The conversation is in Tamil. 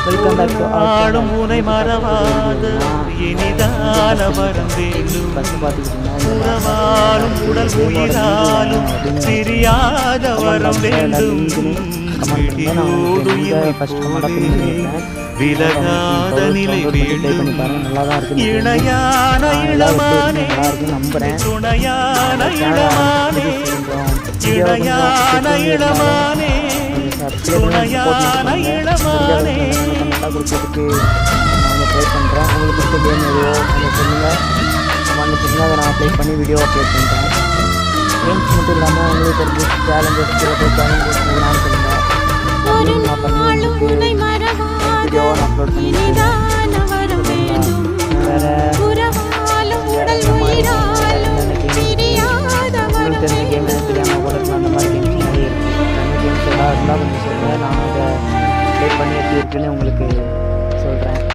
வெல்கம் பேக் டு ஆளும் உனை மறவாத இனிதான வரம் வேண்டும். உறவாலும் உடல் உயிராலும் பிரியாத வரம் வேண்டும். விலகாத நிலை வேண்டும். இணையான இளமானே துணையான இளமானே இணையான இளமானே துணையான இளமானே. கொடுக்கறதுக்கு நான் ட்ரை பண்ணுறேன். உங்களுக்கு பிடிச்ச கேம் எதுவோ அதை சொல்லுங்கள். வந்துச்சுன்னா அதை நான் அப்ளை பண்ணி வீடியோ அப்லோட் பண்ணுறேன். கேம்ஸ் மட்டும் இல்லாமல் உங்களுக்கு தெரிஞ்ச சேலஞ்சஸ் சில பேர் சேலஞ்சஸ் நான் சொல்லுங்கள். நான் பண்ணி வீடியோவை நான் அப்லோட் பண்ணிடுறேன். வேறு உங்களுக்கு தெரிஞ்ச கேம் எனக்கு தெரியாமல் கூட அந்த மாதிரி கேம்ஸ் நிறைய இருக்குது. அந்த கேம்ஸ் எல்லாம் இருந்தால் கொஞ்சம் சொல்லுங்கள். நான் அதை ப்ளே பண்ணி எப்படி இருக்குன்னு உங்களுக்கு